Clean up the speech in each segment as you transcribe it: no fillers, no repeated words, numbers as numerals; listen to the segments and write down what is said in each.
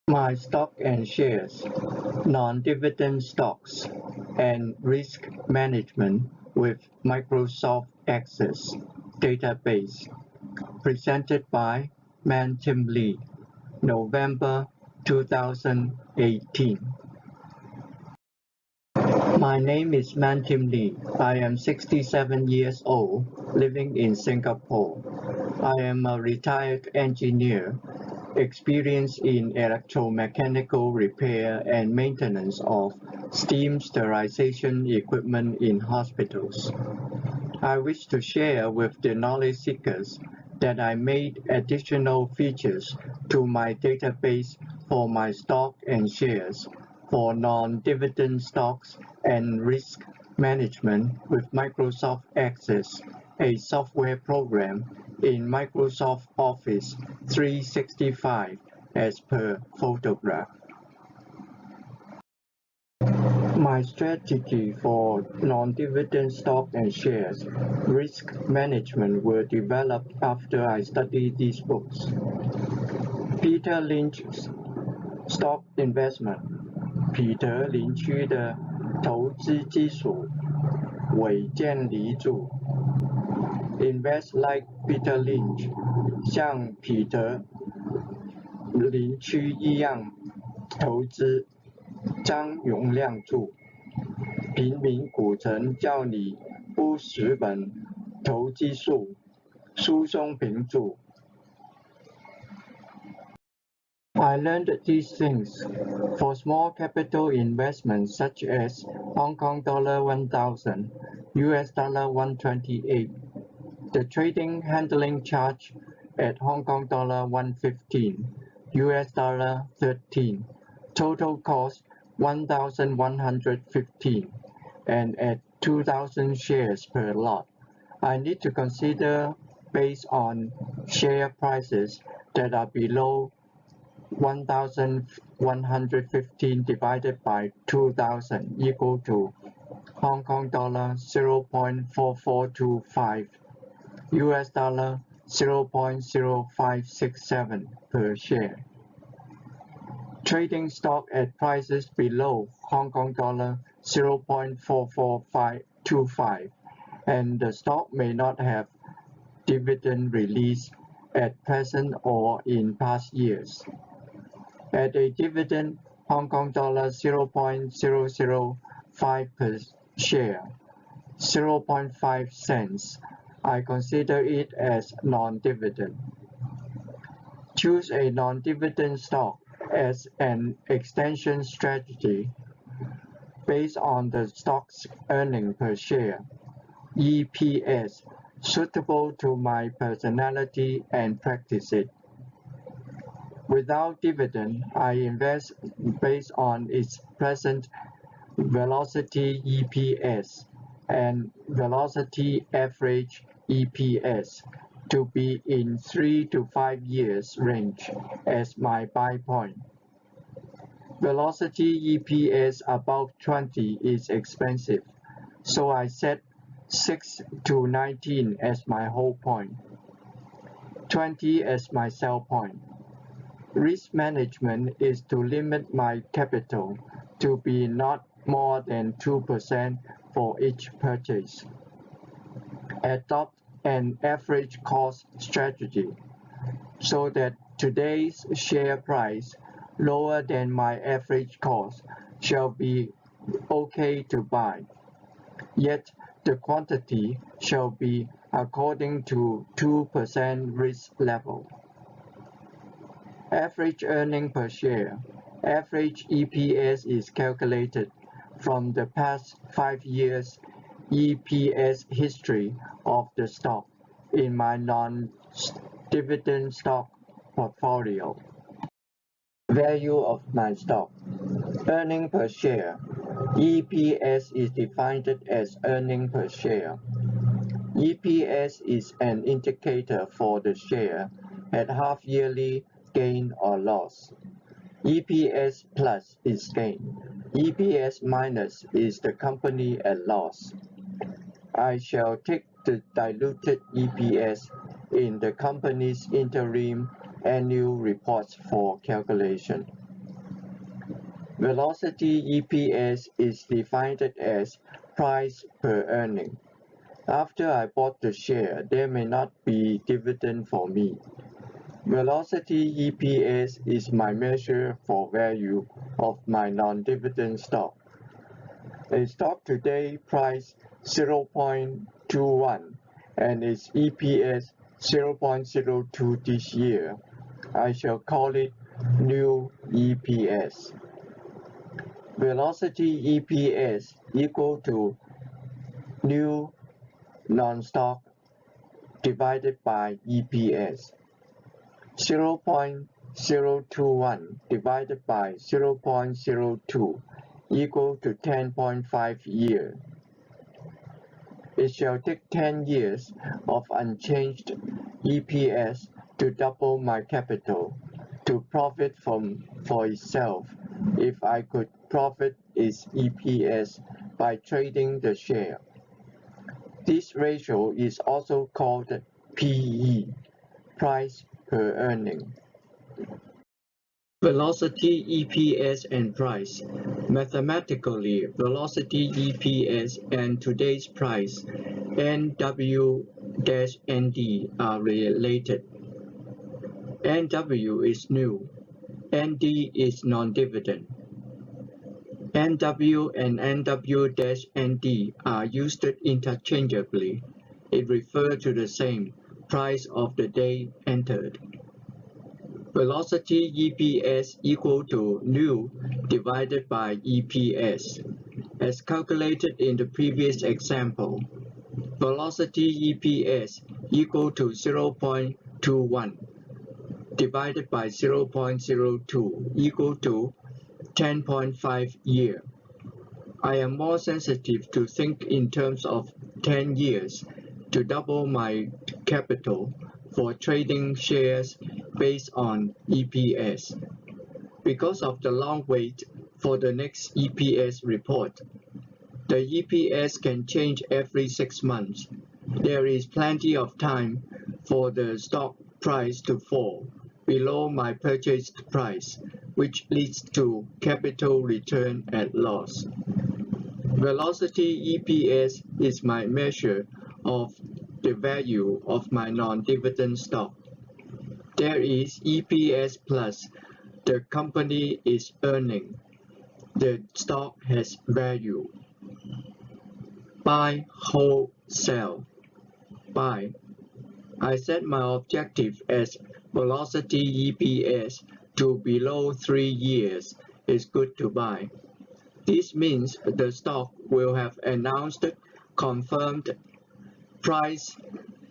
My stock and shares, non-dividend stocks, and risk management with Microsoft Access database, presented by Tim Lee, November 2018. My name is Tim Lee. I am 67 years old, living in Singapore. I am a retired engineer, experienced in electromechanical repair and maintenance of steam sterilization equipment in hospitals. I wish to share with the knowledge seekers that I made additional features to my database for my stock and shares for non-dividend stocks and risk management with Microsoft Access, a software program in Microsoft Office 365 as per photograph. My strategy for non-dividend stock and shares risk management were developed after I studied these books. Peter Lynch's Stock Investment 彼得林区的投资基础韦建黎著 Invest like Peter Lynch 像彼得林区一样投资张永亮著平民股神教你不蚀本投机术苏松平著I learned these things for small capital investments such as Hong Kong dollar 1,000, US dollar 128, the trading handling charge at Hong Kong dollar 115, US dollar 13, total cost 1,115, and at 2,000 shares per lot. I need to consider based on share prices that are below 1,115 divided by 2,000 equal to Hong Kong dollar 0.4425, US dollar 0.0567 per share. Trading stock at prices below Hong Kong dollar 0.44525, and the stock may not have dividend release at present or in past years. At a dividend Hong Kong dollar 0.005 per share, 0.5 cents, I consider it as non-dividend. Choose a non-dividend stock as an extension strategy based on the stock's earning per share, EPS, suitable to my personality and practice it. Without dividend, I invest based on its present velocity EPS and velocity average EPS to be in 3 to 5 years range as my buy point. Velocity EPS above 20 is expensive, so I set 6 to 19 as my hold point, 20 as my sell point. Risk management is to limit my capital to be not more than 2% for each purchase. Adopt an average cost strategy so that today's share price lower than my average cost shall be okay to buy, yet the quantity shall be according to 2% risk level. Average earning per share. Average EPS is calculated from the past 5 years EPS history of the stock in my non-dividend stock portfolio. Value of my stock. Earning per share. EPS is defined as earning per share. EPS is an indicator for the share at half-yearly gain or loss. EPS plus is gain. EPS minus is the company at loss. I shall take the diluted EPS in the company's interim annual reports for calculation. Velocity EPS is defined as price per earning. After I bought the share, there may not be dividend for me. Velocity EPS is my measure for value of my non-dividend stock. A stock today price 0.21 and its EPS 0.02 this year. I shall call it new EPS. Velocity EPS equal to new non-stock divided by EPS. 0.021 divided by 0.02 equal to 10.5 years. It shall take 10 years of unchanged EPS to double my capital, to profit for itself if I could profit its EPS by trading the share. This ratio is also called PE, price per earning. Velocity EPS and price. Mathematically, velocity EPS and today's price NW-ND are related. NW is new, ND is non-dividend. NW and NW-ND are used interchangeably. It refers to the same price of the day entered. Velocity EPS equal to new divided by EPS. As calculated in the previous example, velocity EPS equal to 0.21 divided by 0.02 equal to 10.5 years. I am more sensitive to think in terms of 10 years to double my capital for trading shares based on EPS. Because of the long wait for the next EPS report, the EPS can change every 6 months. There is plenty of time for the stock price to fall below my purchased price, which leads to capital return at loss. Velocity EPS is my measure of the value of my non-dividend stock. There is EPS plus the company is earning. The stock has value. Buy, hold, sell. Buy. I set my objective as velocity EPS to below 3 years is good to buy. This means the stock will have announced confirmed price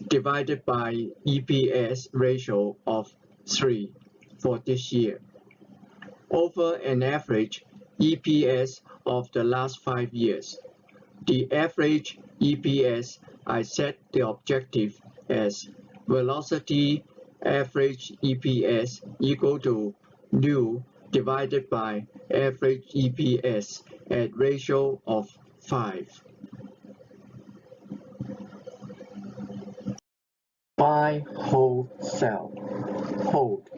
divided by EPS ratio of 3 for this year. Over an average EPS of the last 5 years. The average EPS, I set the objective as velocity average EPS equal to new divided by average EPS at ratio of 5. Buy, hold, sell. Hold.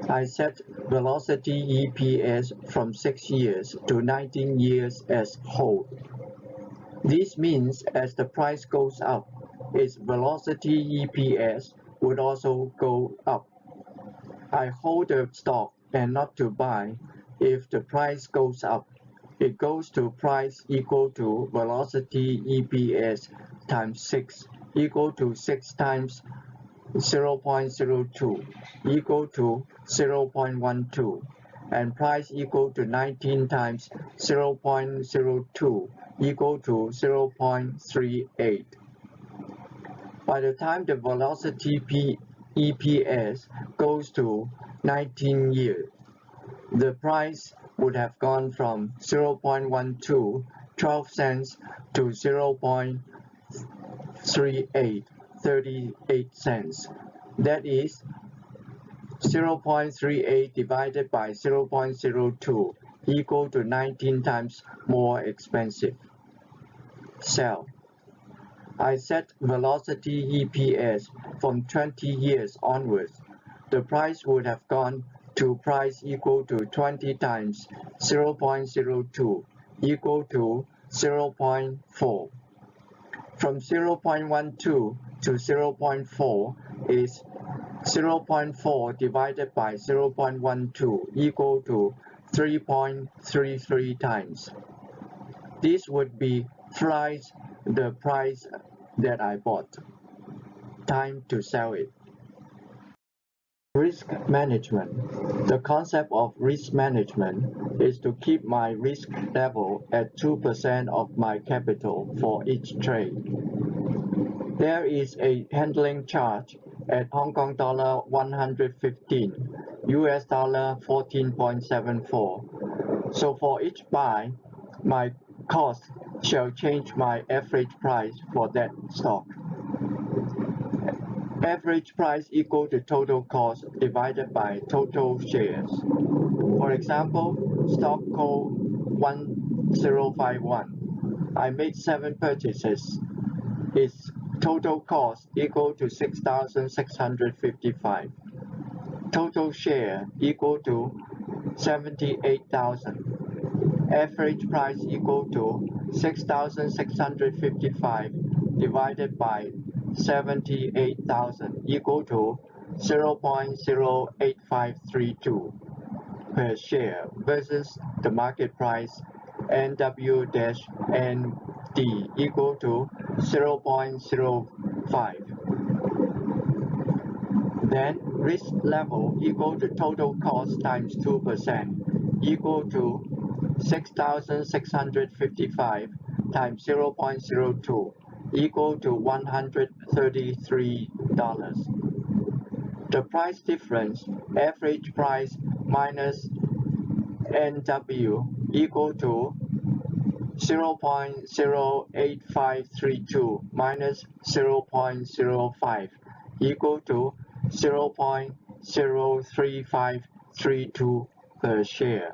I set velocity EPS from 6 years to 19 years as hold. This means as the price goes up, its velocity EPS would also go up. I hold the stock and not to buy if the price goes up. It goes to price equal to velocity EPS times 6 equal to 6 times 0.02 equal to 0.12 and price equal to 19 times 0.02 equal to 0.38. By the time the velocity EPS goes to 19 years, the price would have gone from 0.12, 12 cents to 0.38, 38 cents. That is 0.38 divided by 0.02 equal to 19 times more expensive. Sell. I set velocity EPS from 20 years onwards. The price would have gone to price equal to 20 times 0.02 equal to 0.4. From 0.12 to 0.4 is 0.4 divided by 0.12 equal to 3.33 times. This would be thrice the price that I bought. Time to sell it. Risk management. The concept of risk management is to keep my risk level at 2% of my capital for each trade. There is a handling charge at Hong Kong dollar 115, US dollar 14.74. So for each buy, my cost shall change my average price for that stock. Average price equal to total cost divided by total shares. For example, stock code 1051. I made 7 purchases. Its total cost equal to 6,655. Total share equal to 78,000. Average price equal to 6,655 divided by 78,000 equal to 0.08532 per share versus the market price NW-ND equal to 0.05. Then risk level equal to total cost times 2% equal to 6,655 times 0.02 equal to $133. The price difference, average price minus NW equal to 0.08532 minus 0.05 equal to 0.03532 per share.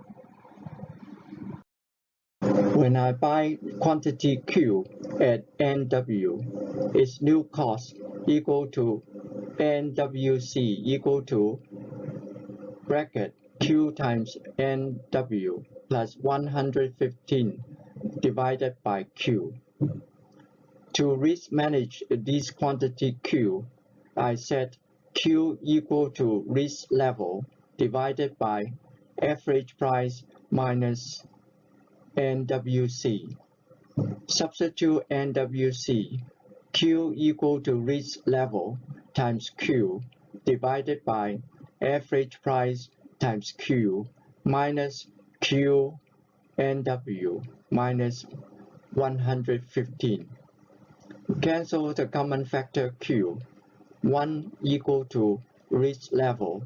When I buy quantity Q at NW, its new cost equal to NWC equal to bracket Q times NW plus 115 divided by Q. To risk manage this quantity Q, I set Q equal to risk level divided by average price minus NWC. Substitute NWC, Q equal to risk level times Q divided by average price times Q minus Q NW minus 115. Cancel the common factor Q. 1 equal to risk level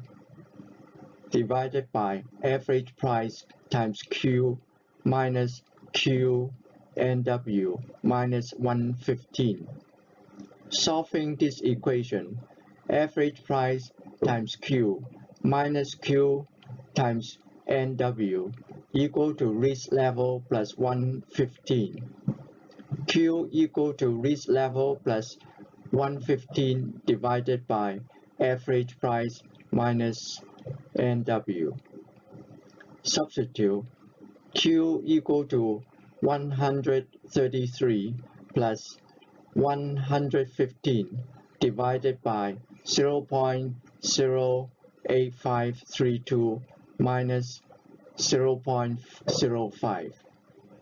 divided by average price times Q minus Q NW minus 115. Solving this equation, average price times Q minus Q times NW equal to risk level plus 115. Q equal to risk level plus 115 divided by average price minus NW. Substitute Q equal to 133 plus 115 divided by 0.08532 minus 0.05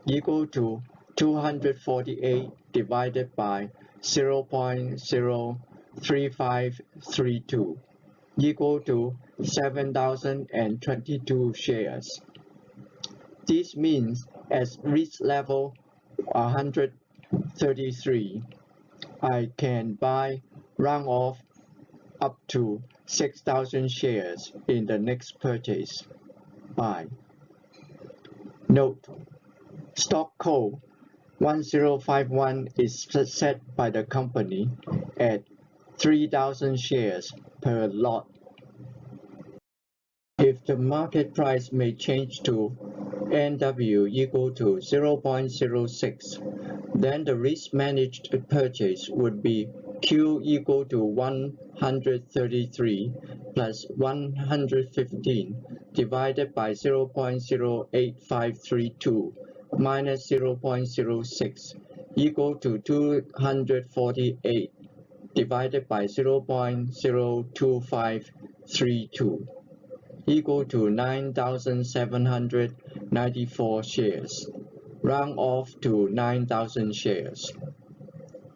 equal to 248 divided by 0.03532 equal to 7,022 shares. This means as risk level 133, I can buy round off up to 6,000 shares in the next purchase. Buy. Note: stock code 1051 is set by the company at 3,000 shares per lot. If the market price may change to NW equal to 0.06, then the risk managed purchase would be Q equal to 133 plus 115 divided by 0.08532 minus 0.06 equal to 248 divided by 0.02532 equal to 9,794 shares. Round off to 9,000 shares.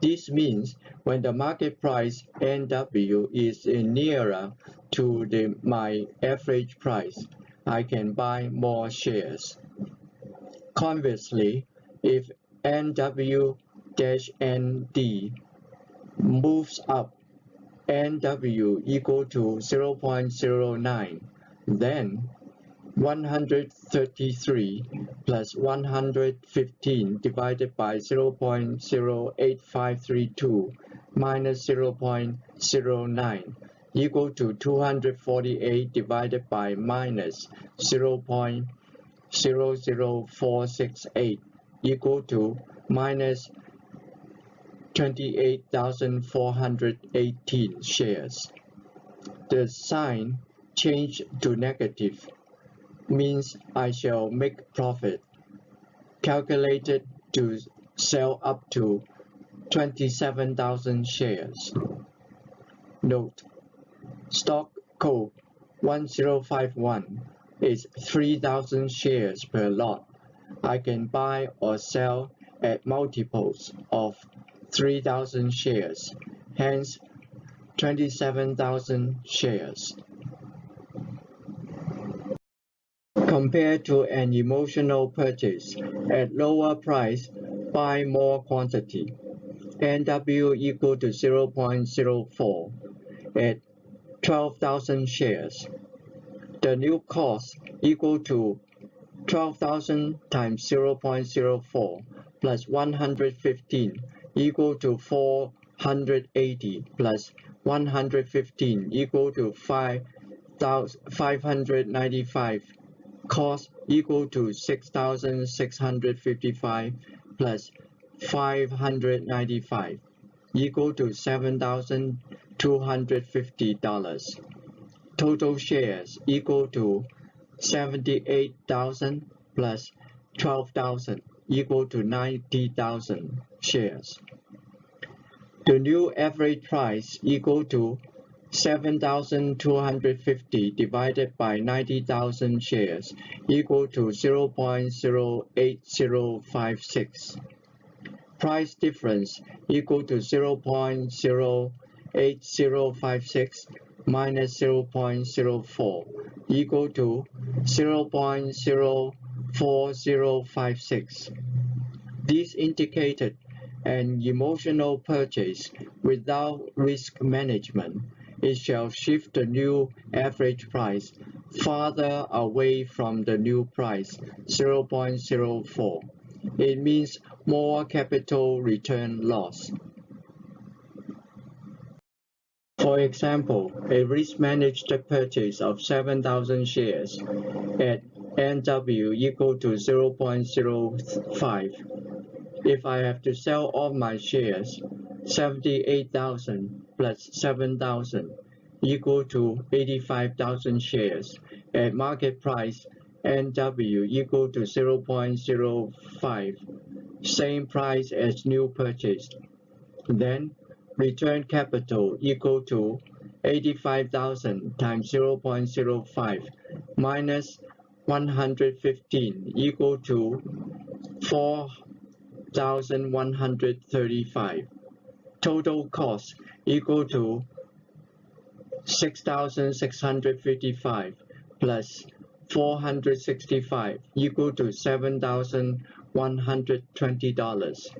This means when the market price NW is nearer to my average price, I can buy more shares. Conversely, if NW-ND moves up NW equal to 0.09, then 133 plus 115 divided by 0.08532 minus 0.09 equal to 248 divided by minus 0.00468 equal to minus 28,418 shares. The sign changed to negative means I shall make profit, calculated to sell up to 27,000 shares. Note: stock code 1051 is 3,000 shares per lot. I can buy or sell at multiples of 3,000 shares, hence 27,000 shares. Compared to an emotional purchase, at lower price, buy more quantity. NW equal to 0.04 at 12,000 shares. The new cost equal to 12,000 times 0.04 plus 115 equal to 480 plus 115 equal to 595. Cost equal to 6,655 plus 595 equal to $7,250. Total shares equal to 78,000 plus 12,000 equal to 90,000 shares. The new average price equal to 7,250 divided by 90,000 shares equal to 0.08056. Price difference equal to 0.08056 minus 0.04 equal to 0.04056. This indicated an emotional purchase without risk management. It shall shift the new average price farther away from the new price, 0.04. It means more capital return loss. For example, a risk-managed purchase of 7,000 shares at NW equal to 0.05. If I have to sell all my shares, 78,000 plus 7,000 equal to 85,000 shares at market price NW equal to 0.05, same price as new purchase. Then return capital equal to 85,000 times 0.05 minus 115 equal to 4,135. Total cost equal to 6,655 plus 465 equal to $7,120.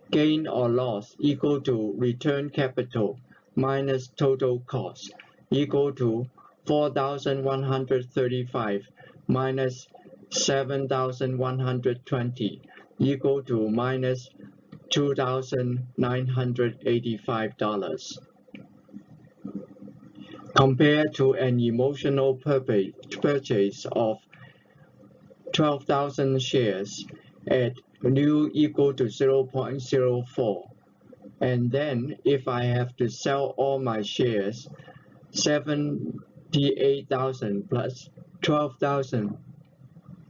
Gain or loss equal to return capital minus total cost equal to 4,135 minus 7,120 equal to minus $2,985. Compared to an emotional purchase of 12,000 shares at new equal to 0.04, and then if I have to sell all my shares, 78,000 plus 12,000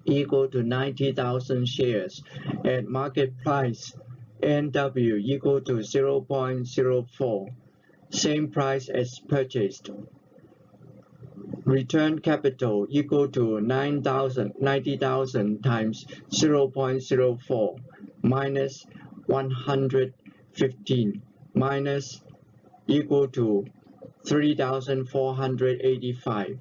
equal to 90,000 shares at market price NW equal to 0.04, same price as purchased. Return capital equal to 90,000 times 0.04 minus 115 minus equal to 3,485.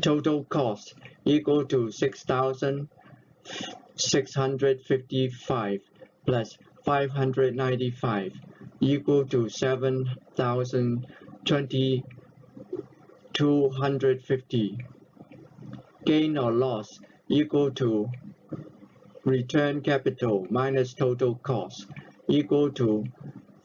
Total cost equal to 6,655 plus 595 equal to 7,250. Gain or loss equal to return capital minus total cost equal to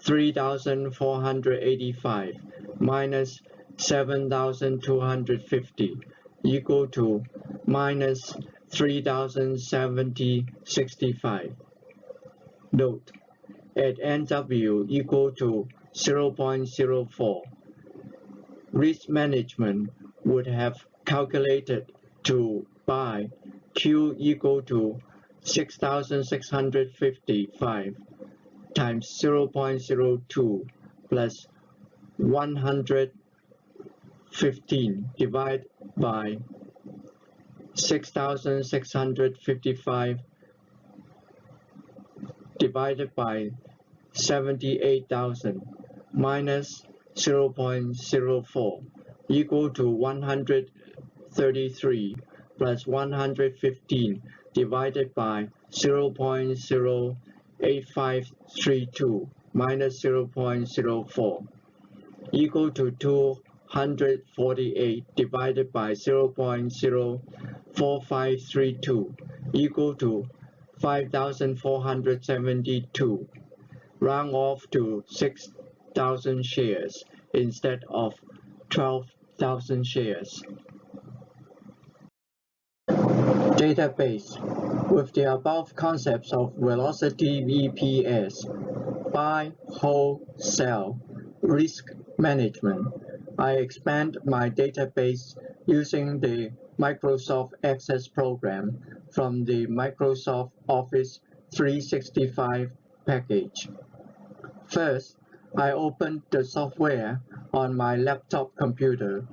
3,485 minus 7,250 equal to minus 3,065. Note: at NW equal to 0.04, risk management would have calculated to buy Q equal to 6,655 times 0.02 plus 115 divided by 6,655 divided by 78,000 minus 0.04 equal to 133 plus 115 divided by 0.08532 minus 0.04 equal to 248 divided by 0.04532 equal to 5,472. Round off to 6,000 shares instead of 12,000 shares. Database. With the above concepts of velocity EPS, buy, hold, sell, risk management, I expand my database using the Microsoft Access program from the Microsoft Office 365 package. First, I open the software on my laptop computer,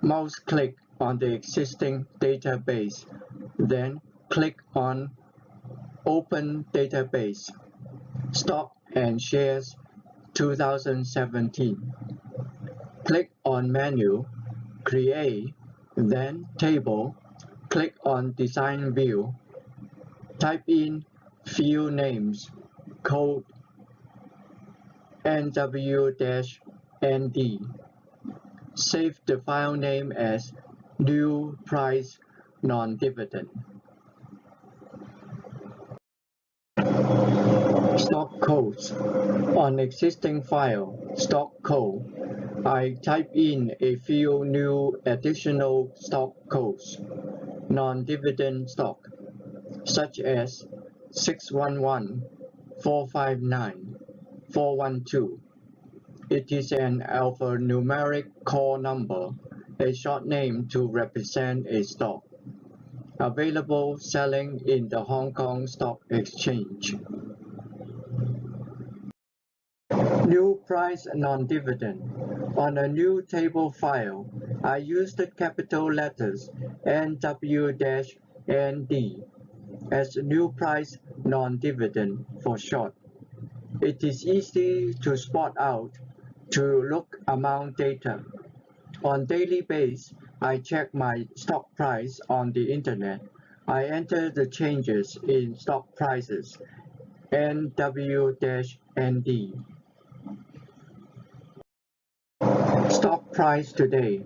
mouse click on the existing database, then click on Open Database, Stock and Shares 2017. Click on Menu, Create, then Table, click on Design View, type in field names, code NW-ND. Save the file name as New Price Non-Dividend. Stock codes. On existing file, stock code, I type in a few new additional stock codes, non-dividend stock, such as 611, 459, 412. It is an alphanumeric call number, a short name to represent a stock, available selling in the Hong Kong Stock Exchange. New price non-dividend. On a new table file, I use the capital letters NW-ND as new price non-dividend for short. It is easy to spot out to look among data. On daily basis, I check my stock price on the internet. I enter the changes in stock prices NW-ND. Stock price today.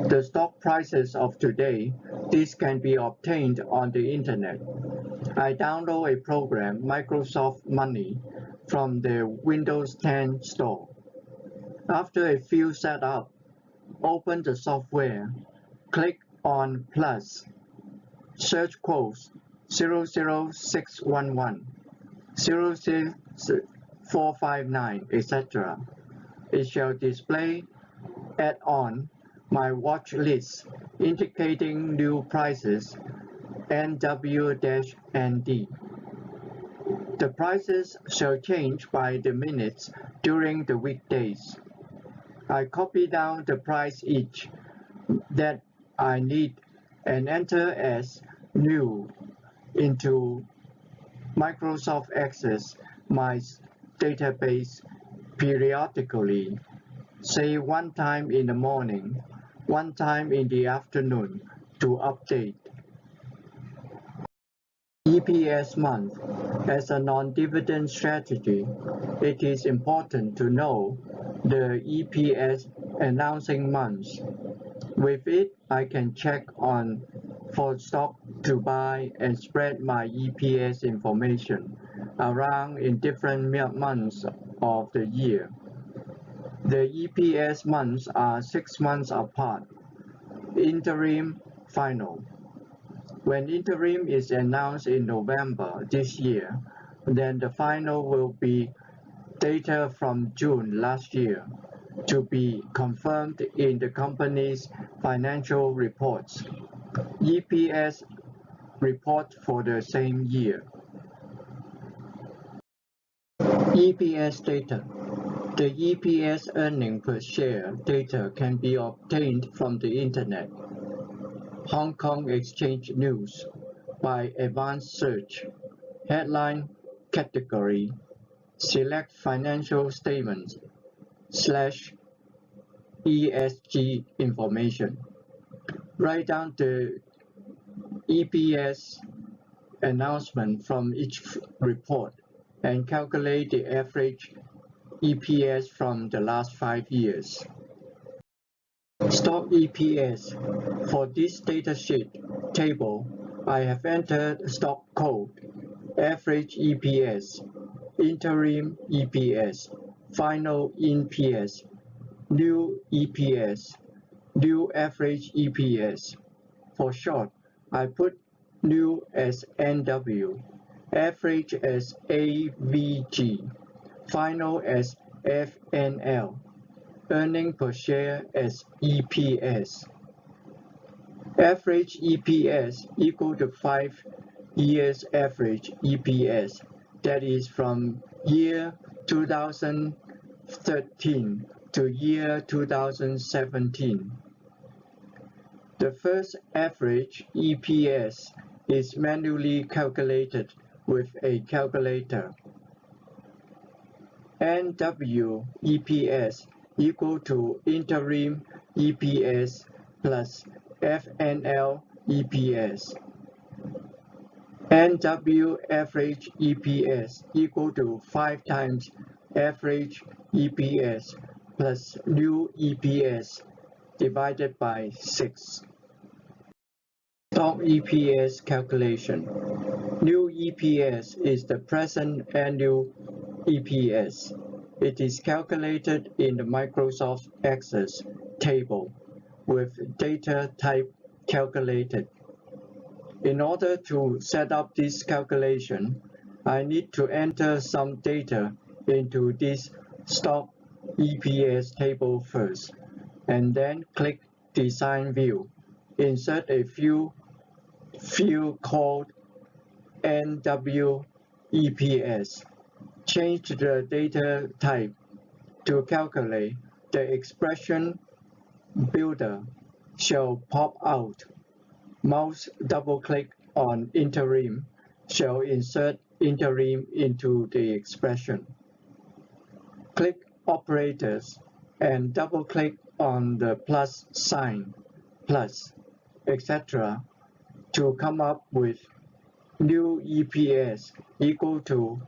The stock prices of today, this can be obtained on the internet. I download a program, Microsoft Money, from the Windows 10 store. After a few setup, open the software, click on plus, search quotes 00611, 06459, etc. It shall display add on my watch list indicating new prices NW-ND. The prices shall change by the minutes during the weekdays. I copy down the price each that I need and enter as new into Microsoft Access, my database periodically, say one time in the morning, one time in the afternoon to update. EPS month. As a non-dividend strategy, it is important to know the EPS announcing months. With it, I can check on for stock to buy and spread my EPS information around in different months of the year. The EPS months are 6 months apart. Interim, final. When interim is announced in November this year, then the final will be data from June last year to be confirmed in the company's financial reports. EPS report for the same year. EPS data. The EPS earning per share data can be obtained from the Internet. Hong Kong Exchange News by advanced search. Headline, category, select financial statements /ESG information. Write down the EPS announcement from each report and calculate the average EPS from the last 5 years. Stock EPS. For this datasheet table, I have entered stock code, average EPS, interim EPS, final EPS, new EPS, new average EPS. For short, I put new as NW, average as AVG, final as FNL, earning per share as EPS. Average EPS equal to 5 years average EPS, that is from year 2013 to year 2017. The first average EPS is manually calculated with a calculator. NW EPS equal to interim EPS plus FNL EPS. NW average EPS equal to 5 times average EPS plus new EPS divided by 6. Stock EPS calculation. New EPS is the present annual EPS. It is calculated in the Microsoft Access table with data type calculated. In order to set up this calculation, I need to enter some data into this stock EPS table first, and then click Design View. Insert a field called NW EPS. Change the data type to calculate. The expression builder shall pop out. Mouse double-click on interim shall insert interim into the expression. Click operators and double-click on the plus sign, plus, etc. to come up with new EPS equal to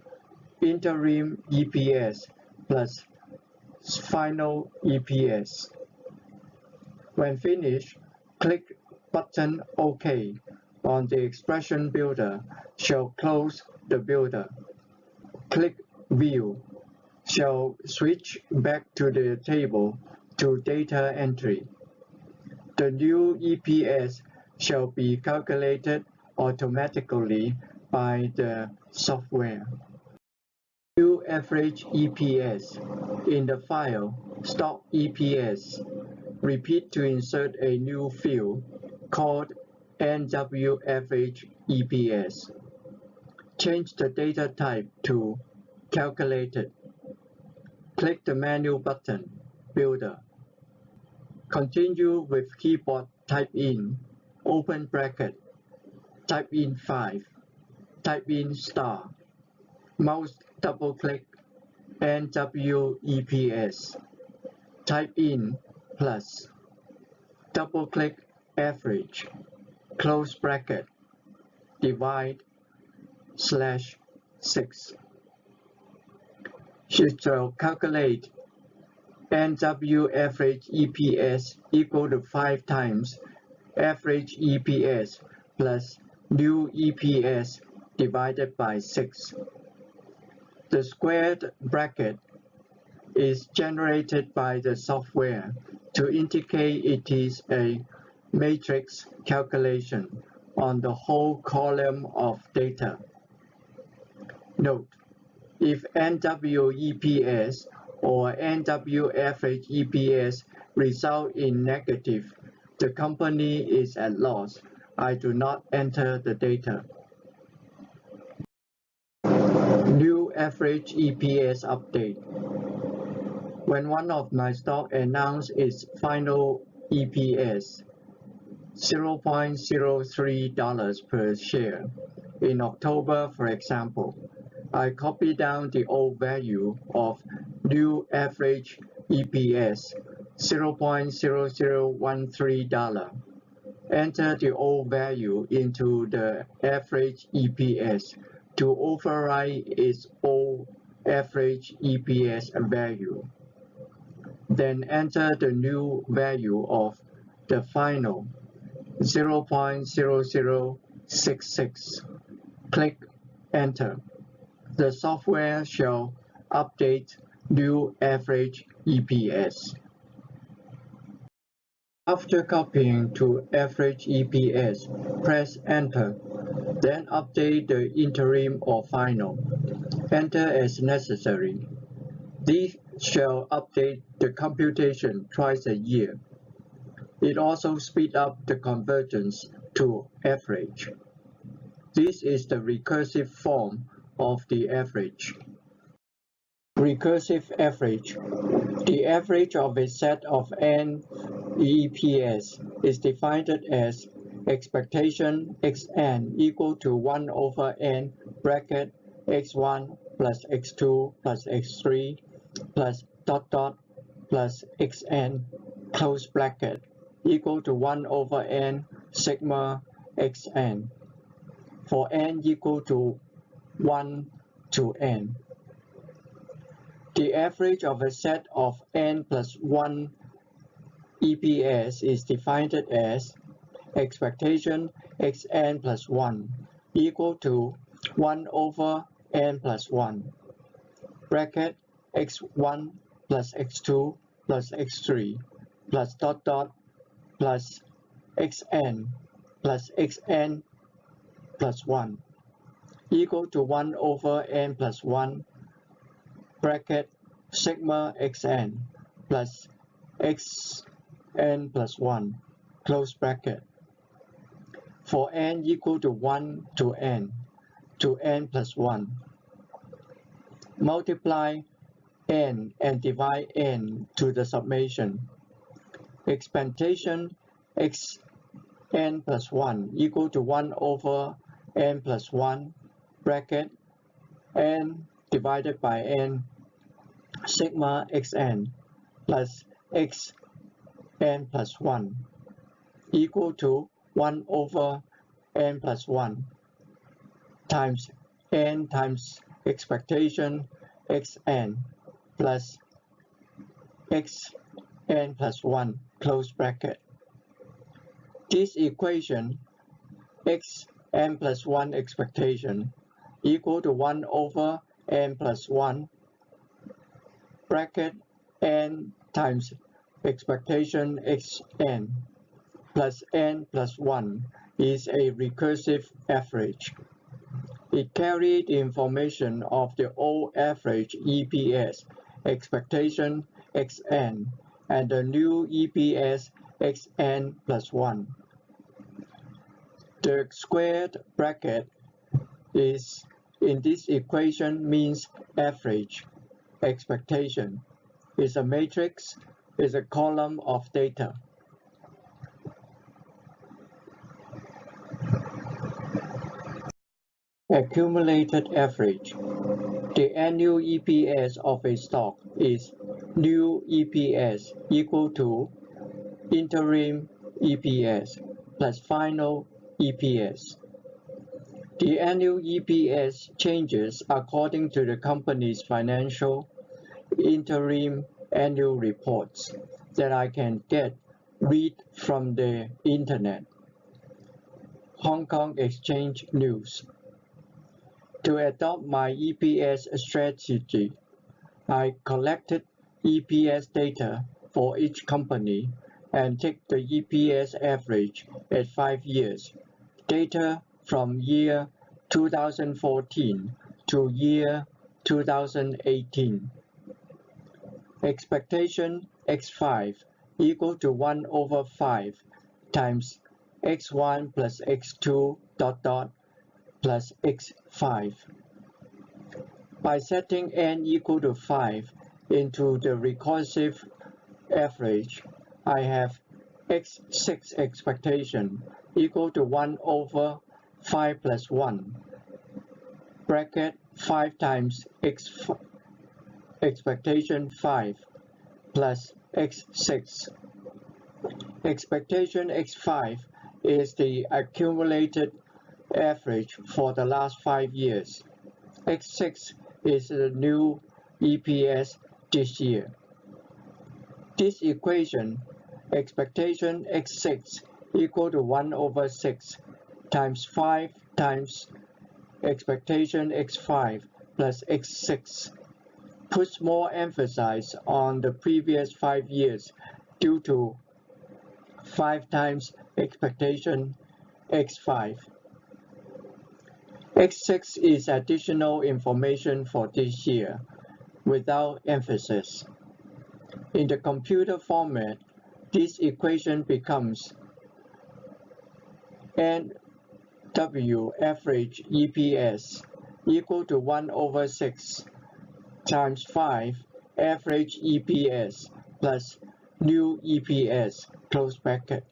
interim EPS plus final EPS. When finished, click button OK on the expression builder shall close the builder. Click View shall switch back to the table to data entry. The new EPS shall be calculated automatically by the software. New average EPS. In the file stock EPS, Repeat to insert a new field called NW Average EPS. Change the data type to Calculated. Click the Menu button, Builder. Continue with keyboard type in, open bracket, type in 5, type in star, mouse double-click NW EPS, type in plus, double-click average, close bracket, divide, /6. It shall calculate NW average EPS equal to 5 times average EPS plus new EPS divided by 6. The squared bracket is generated by the software to indicate it is a matrix calculation on the whole column of data. Note, if NW EPS or NW average EPS result in negative, the company is at loss. I do not enter the data. New average EPS update. When one of my stock announced its final EPS, $0.03 per share, in October, for example, I copy down the old value of new average EPS, $0.0013, enter the old value into the average EPS to override its old average EPS value. Then enter the new value of the final, 0.0066. Click Enter. The software shall update new average EPS. After copying to average EPS, press Enter, then update the interim or final. Enter as necessary. These shall update the computation twice a year. It also speeds up the convergence to average. This is the recursive form of the average. Recursive average. The average of a set of n EPS is defined as expectation xn equal to 1 over n bracket x1 plus x2 plus x3 plus ... plus xn close bracket equal to 1 over n sigma xn for n equal to 1 to n. The average of a set of n plus 1 EPS is defined as expectation xn plus 1 equal to 1 over n plus 1 bracket x1 plus x2 plus x3 plus ... plus xn plus xn plus 1 equal to 1 over n plus 1 bracket sigma xn plus xn plus 1 close bracket for n equal to 1 to n plus 1. Multiply n and divide n to the summation. Expectation xn plus 1 equal to 1 over n plus 1 bracket n divided by n sigma xn plus xn plus 1 equal to 1 over n plus 1 times n times expectation xn plus xn plus 1 close bracket. This equation xn plus 1 expectation equal to 1 over n plus 1 bracket n times expectation xn plus n plus 1 is a recursive average. It carried the information of the old average EPS expectation xn and the new EPS xn plus 1. The squared bracket is in this equation means average expectation. Is a matrix, is a column of data. Accumulated average. The annual EPS of a stock is new EPS equal to interim EPS plus final EPS. The annual EPS changes according to the company's financial interim annual reports that I can read from the internet. Hong Kong Exchange News. To adopt my EPS strategy, I collected EPS data for each company and take the EPS average at 5 years, data from year 2014 to year 2018. Expectation x5 equal to 1 over 5 times x1 plus x2 plus x5. By setting n equal to 5 into the recursive average, I have x6 expectation equal to 1 over 5 plus 1, bracket 5 times x expectation 5 plus x6. Expectation x5 is the accumulated average for the last 5 years. X6 is the new EPS this year. This equation, expectation x6 equal to 1 over 6 times 5 times expectation x5 plus x6, puts more emphasis on the previous 5 years due to 5 times expectation x5. X6 is additional information for this year, without emphasis. In the computer format, this equation becomes NW average EPS equal to 1 over 6 times 5 average EPS plus new EPS, close bracket.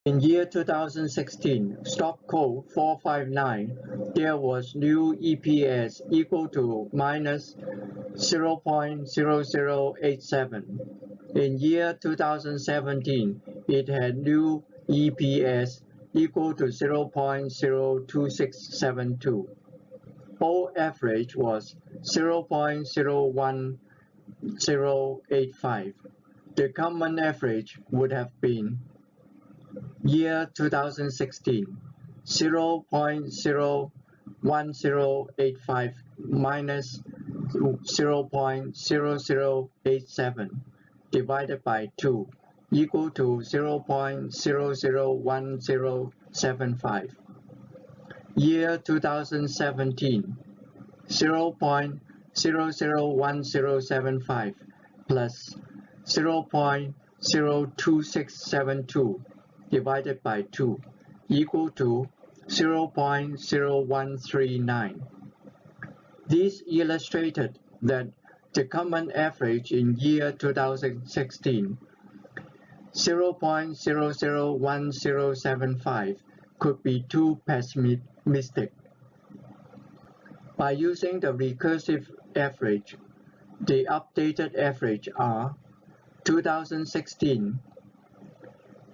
In year 2016, stock code 459, there was new EPS equal to minus 0.0087. In year 2017, it had new EPS equal to 0.02672. Old average was 0.01085. The common average would have been year 2016, 0.01085 minus 0.0087 divided by 2 equal to 0.001075. Year 2017, 0.001075 plus 0.02672 divided by 2 equal to 0.0139. This illustrated that the common average in year 2016, 0.001075, could be too pessimistic. By using the recursive average, the updated average are 2016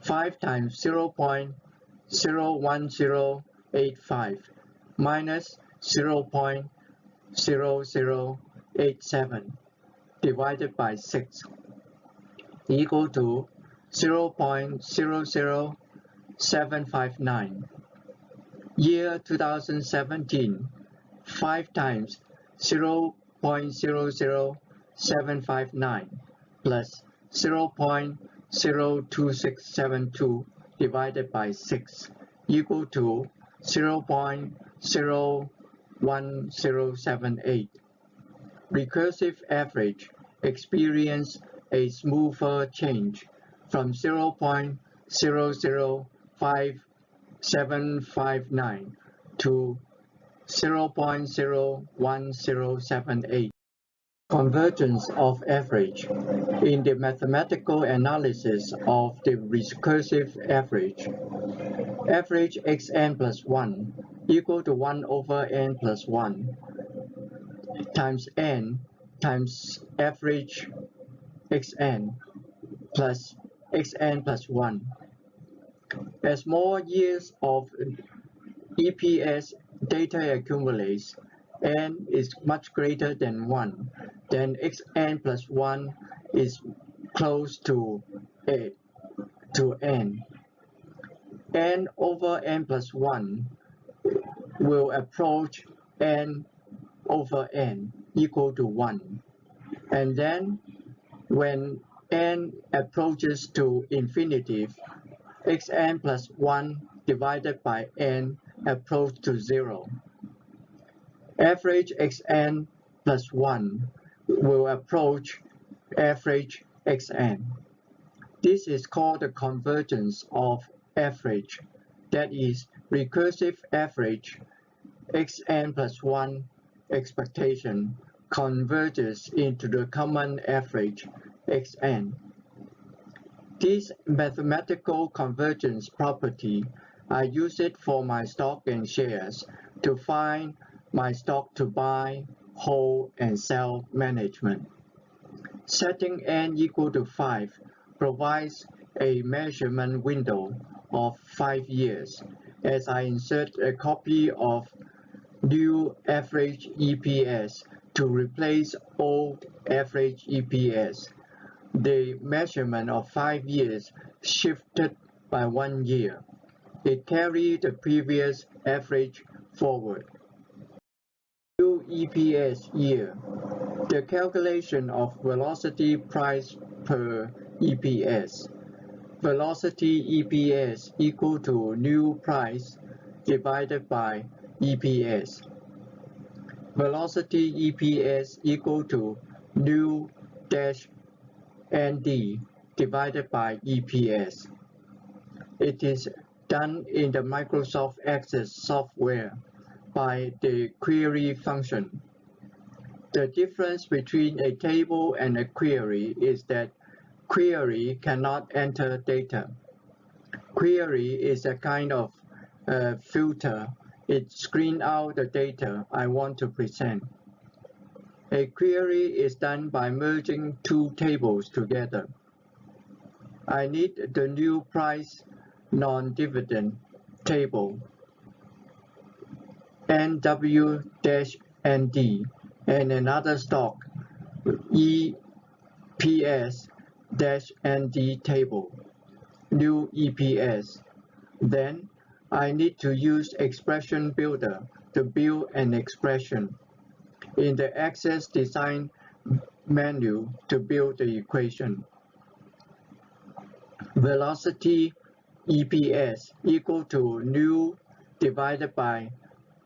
5 times 0.01085 minus 0.0087 divided by 6 equal to 0.00759. Year 2017, 5 times 0.00759 plus 0.02672 divided by 6 equal to 0.01078. Recursive average experience a smoother change from 0.005759 to 0.01078. Convergence of average. In the mathematical analysis of the recursive average, average xn plus 1 equal to 1 over n plus 1 times n times average xn plus 1. As more years of EPS data accumulates, n is much greater than 1, then xn plus 1 is close to n. N over n plus 1 will approach n over n equal to 1. And then when n approaches to infinity, xn plus 1 divided by n approach to 0. Average xn plus 1 will approach average xn. This is called the convergence of average, that is, recursive average xn plus 1 expectation converges into the common average xn. This mathematical convergence property, I use it for my stock and shares to find my stock to buy, hold, and sell management. Setting n equal to 5 provides a measurement window of 5 years as I insert a copy of new average EPS to replace old average EPS. The measurement of 5 years shifted by 1 year. It carried the previous average forward. New EPS year. The calculation of velocity price per EPS. Velocity EPS equal to new price divided by EPS. Velocity EPS equal to new dash ND divided by EPS. It is done in the Microsoft Access software by the query function. The difference between a table and a query is that query cannot enter data. Query is a kind of filter. It screens out the data I want to present. A query is done by merging two tables together. I need the new price non-dividend table, NW-ND, and another stock, EPS-ND table, new EPS. Then I need to use expression builder to build an expression in the Access design menu to build the equation. Velocity EPS equal to new divided by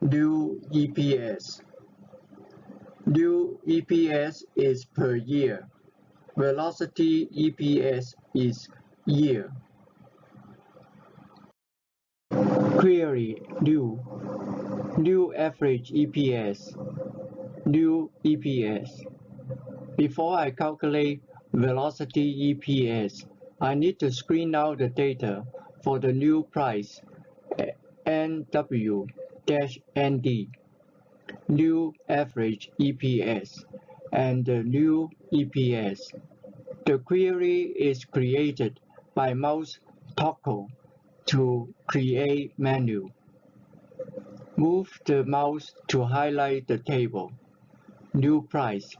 new EPS. New EPS is per year. Velocity EPS is year. Query new average EPS. New EPS. Before I calculate velocity EPS, I need to screen out the data for the new price NW-ND, new average EPS, and the new EPS. The query is created by mouse toggle to create menu. Move the mouse to highlight the table, new price,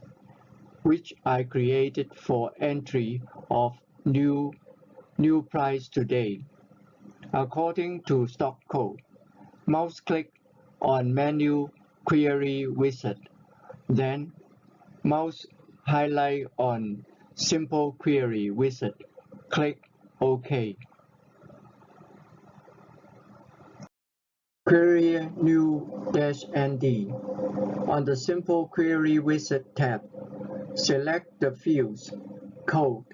which I created for entry of new price today. According to stock code, mouse click on menu query wizard, then mouse highlight on simple query wizard, click OK. Query new -ND. On the simple query wizard tab, select the fields code,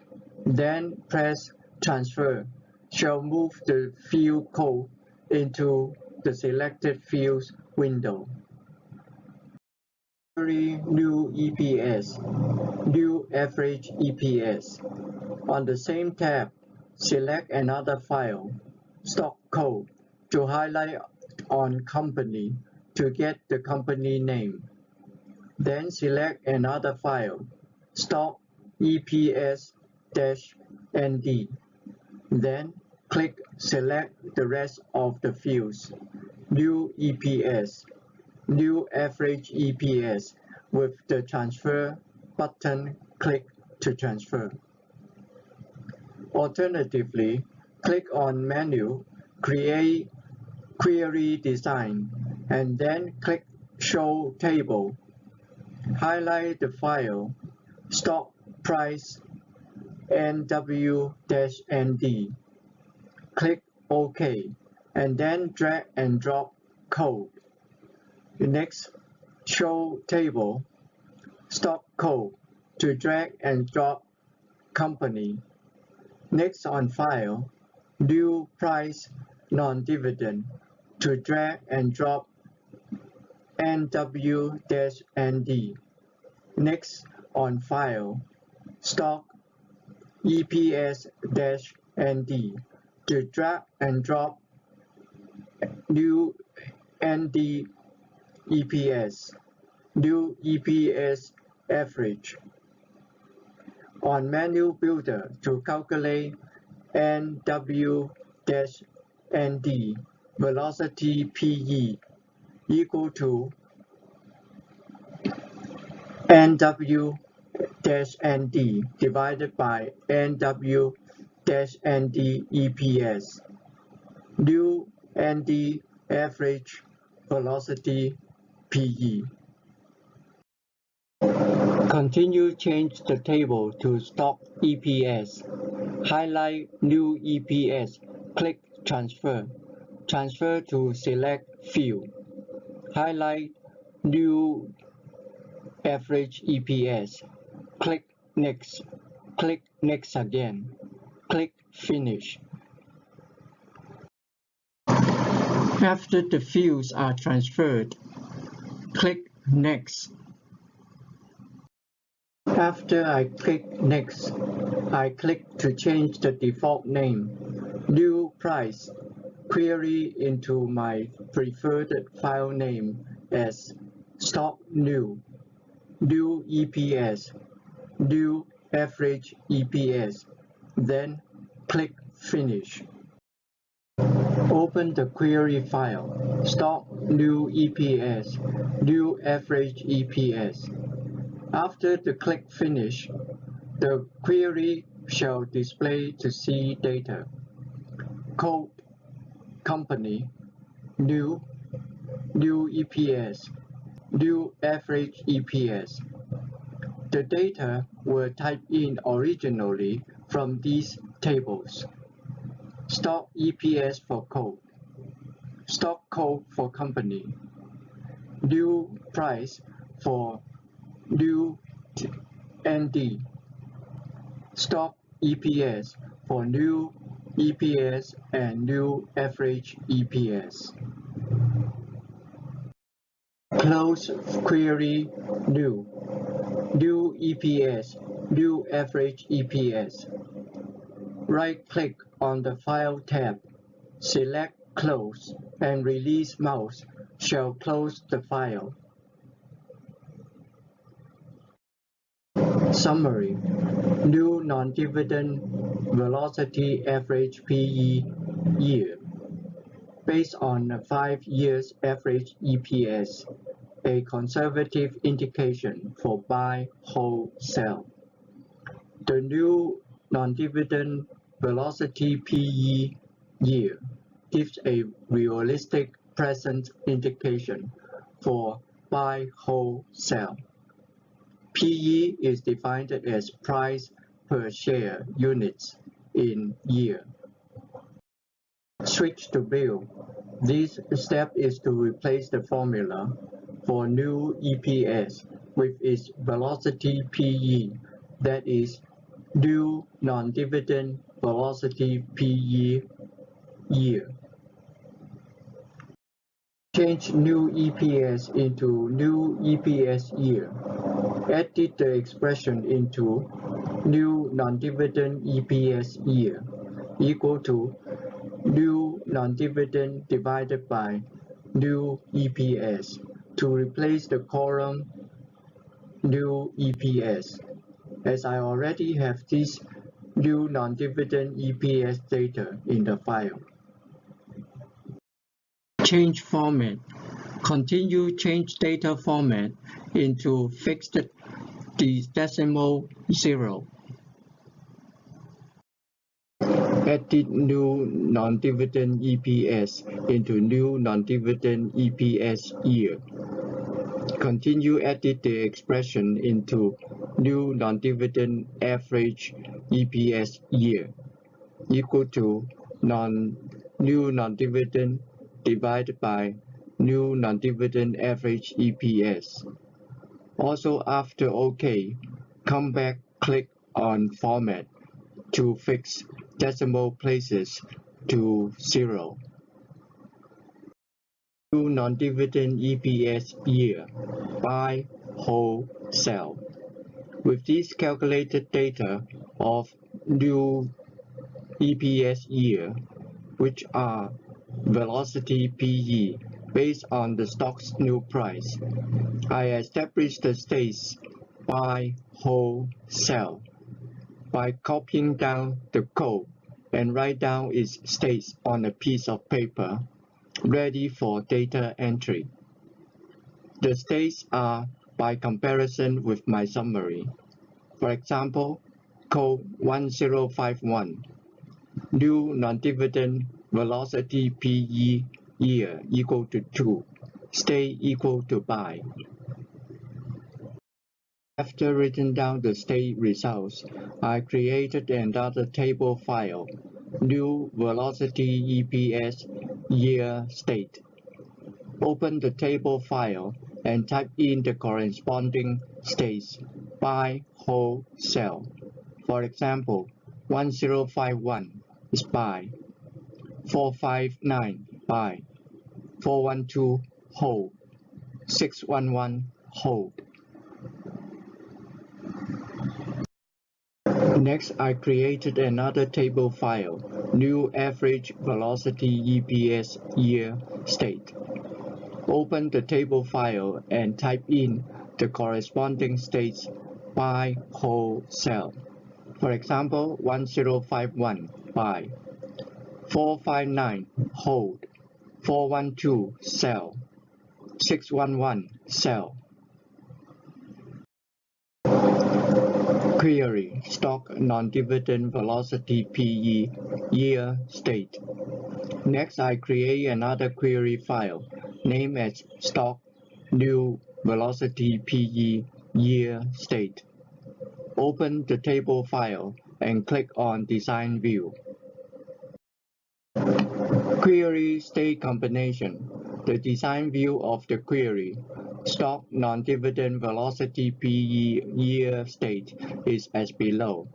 then press Transfer. Shall move the field code into the selected fields window. Query new EPS, new average EPS. On the same tab, select another file, stock code, to highlight on company to get the company name. Then select another file, stock EPS-ND. Then click Select the rest of the fields, new EPS, new average EPS. With the Transfer button, click to transfer. Alternatively, click on Menu, Create Query Design, and then click Show Table. Highlight the file, Stock Price NW-ND. Click OK, and then drag and drop code. Next, Show Table, Stock Code to drag and drop company. Next on File, New Price Non-Dividend to drag and drop NW-ND. Next on File, Stock EPS-ND to drag and drop new ND EPS, new EPS average. On Menu Builder to calculate NW-ND velocity PE equal to NW-ND divided by NW-ND EPS, new ND average velocity PE. Continue change the table to stock EPS. Highlight new EPS, click Transfer. Transfer to select field. Highlight new average EPS. Click Next. Click Next again. Click Finish. After the fields are transferred, click Next. After I click Next, I click to change the default name, New Price, query into my preferred file name as Stock New, New EPS, New Average EPS, then click Finish. Open the query file, Stock New EPS, New Average EPS. After the click Finish, the query shall display to see data. Code, company, new EPS, new average EPS. The data were typed in originally from these tables. Stock EPS for code, stock code for company, new price for new ND, stock EPS for new EPS and new average EPS. Close query new EPS, new average EPS. Right-click on the File tab, select Close, and release mouse shall close the file. Summary: New non-dividend velocity average PE year based on a 5 years average EPS, a conservative indication for buy, hold, sell. The new non-dividend velocity PE year gives a realistic present indication for buy, hold, sell. PE is defined as price per share units in year. Switch to bill. This step is to replace the formula for new EPS with its velocity PE, that is, new non-dividend velocity PE year. Change new EPS into new EPS year. Edit the expression into new non-dividend EPS year equal to new non-dividend divided by new EPS to replace the column new EPS. As I already have this new non-dividend EPS data in the file. Change format. Continue change data format into fixed decimal 0. Edit new non-dividend EPS into new non-dividend EPS year. Continue edit the expression into new non-dividend average EPS year equal to new non-dividend divided by new non-dividend average EPS. Also, after OK, come back, click on Format to fix decimal places to 0. New non-dividend EPS year by whole cell. With these calculated data of new EPS year, which are velocity PE based on the stock's new price, I establish the states by whole cell by copying down the code and write down its states on a piece of paper ready for data entry. The states are by comparison with my summary. For example, code 1051, new non-dividend velocity PE year equal to 2, state equal to buy. After writing down the state results, I created another table file, new velocity EPS year state. Open the table file and type in the corresponding states by whole cell. For example, 1051 is buy, 459 buy, 412 hold, 611 hold. Next, I created another table file, new average velocity EPS year state. Open the table file and type in the corresponding states by whole cell. For example, 1051 buy, 459 hold, 412 sell, 611 sell. Query stock non-dividend velocity PE year state. Next, I create another query file named as stock new velocity PE year state. Open the table file and click on Design View. Query state combination. The design view of the query stock non-dividend velocity PE year state is as below.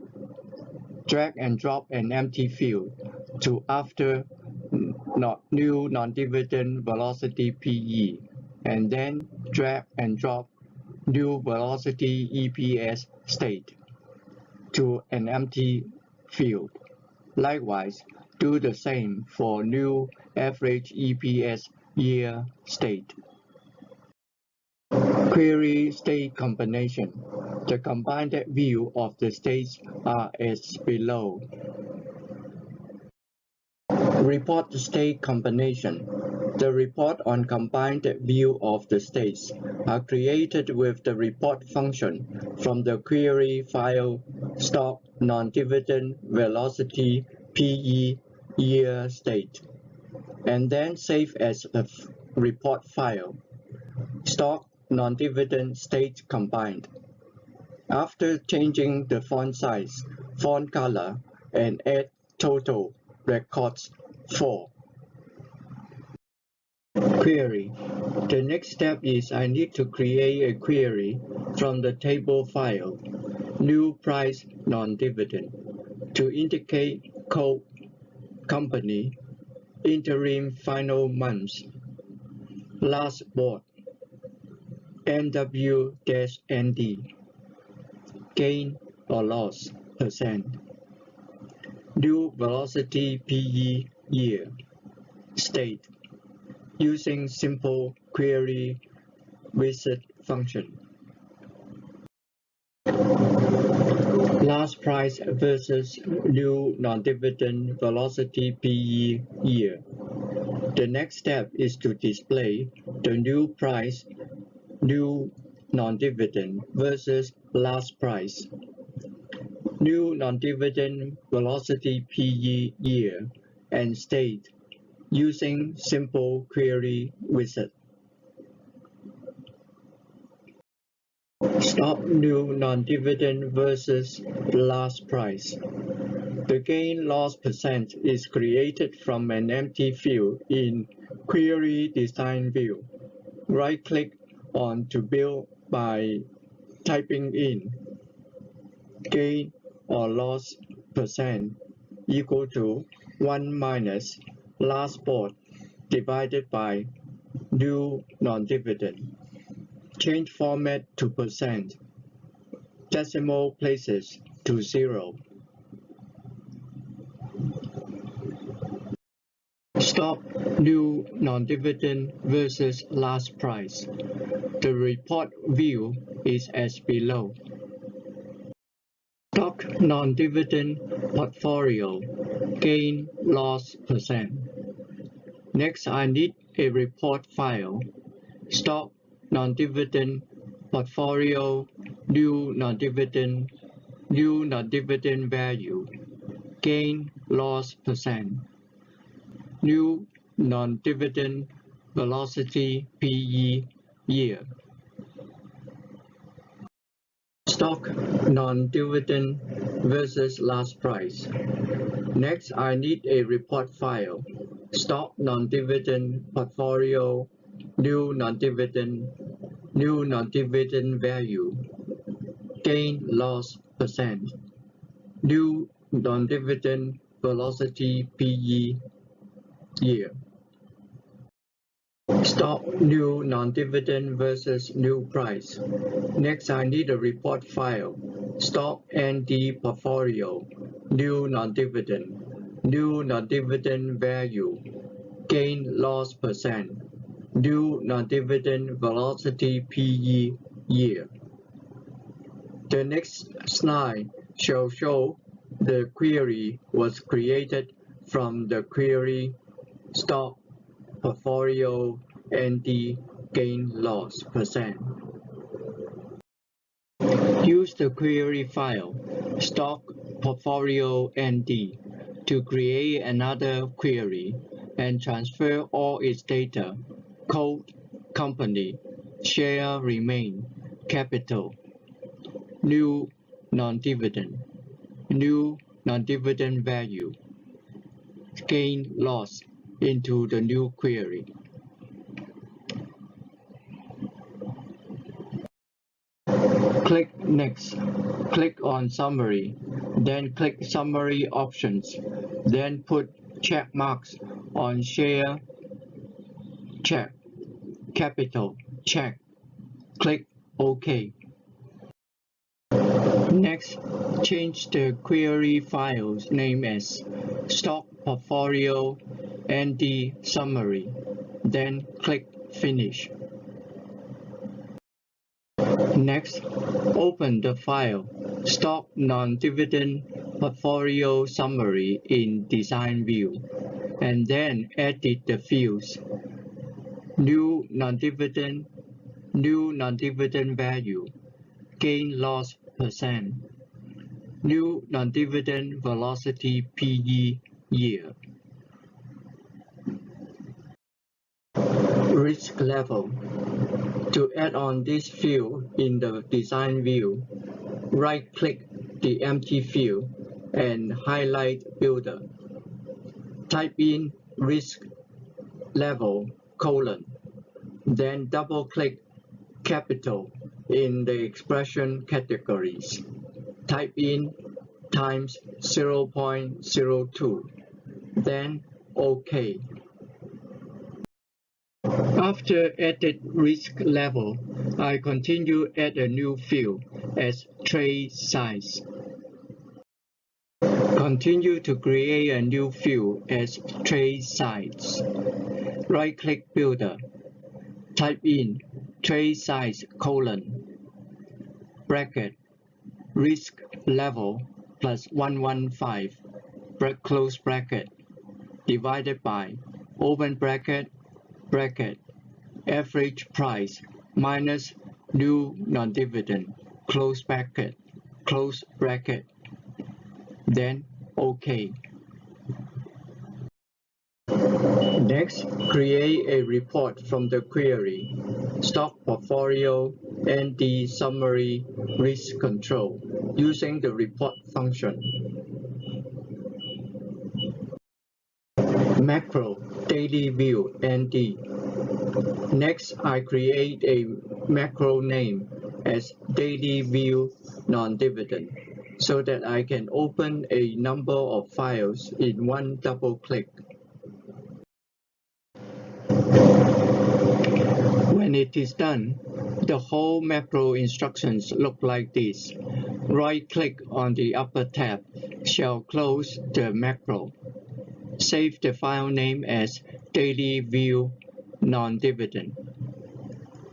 Drag and drop an empty field to after new non-dividend velocity PE, and then drag and drop new velocity EPS state to an empty field. Likewise, do the same for new average EPS year state. Query state combination. The combined view of the states are as below. Report state combination. The report on combined view of the states are created with the report function from the query file stock non-dividend velocity PE year state, and then save as a report file, stock non-dividend state combined. After changing the font size, font color, and add total records 4. Query. The next step is I need to create a query from the table file, new price non-dividend, to indicate code, company, interim final months, last bought, NW-ND, gain or loss percent, new velocity PE year, state, using simple query wizard function. Last price versus new non-dividend velocity PE year. The next step is to display the new price, new non-dividend versus last price, new non-dividend velocity PE year, and state using simple query wizard. Stop new non-dividend versus last price. The gain-loss percent is created from an empty field in Query Design View. Right-click on to build by typing in gain or loss percent equal to 1 minus last bought divided by new non-dividend. Change format to percent, decimal places to 0. Stop new non-dividend versus last price. The report view is as below. Stock non-dividend portfolio, gain loss percent. Next, I need a report file. Stock non-dividend portfolio, new non-dividend value, gain loss percent, new non-dividend velocity PE year. Stock non-dividend versus last price. Next, I need a report file. Stock non-dividend portfolio, new non-dividend value, gain loss percent, new non-dividend velocity PE year. Stock new non-dividend versus new price. Next, I need a report file. Stock ND portfolio, new non-dividend value, gain loss percent, new non-dividend velocity PE year. The next slide shall show the query was created from the query stock portfolio ND gain loss percent. Use the query file stock portfolio ND to create another query and transfer all its data, code, company, share remain, capital, new non-dividend value, gain loss into the new query. Click Next. Click on Summary, then click Summary Options, then put check marks on Share, check, Capital, check. Click OK. Next, change the query file's name as Stock Portfolio ND Summary, then click Finish. Next, open the file Stock Non-Dividend Portfolio Summary in Design View, and then edit the fields new non-dividend value, gain loss percent, new non-dividend velocity PE year. Risk level. To add on this field in the design view, right-click the empty field and highlight Builder. Type in risk level : Then double-click capital in the expression categories. Type in times 0.02, then OK. After added risk level, I continue add a new field as trade size. Continue to create a new field as trade size. Right-click Builder. Type in trade size : bracket risk level plus 115 close bracket divided by open bracket average price minus new non-dividend close bracket then OK. Next, create a report from the query stock portfolio and the summary risk control using the report function. Macro daily view ND. Next, I create a macro name as daily view non-dividend so that I can open a number of files in one double click. When it is done, the whole macro instructions look like this. Right-click on the upper tab shall close the macro. Save the file name as daily view non-dividend.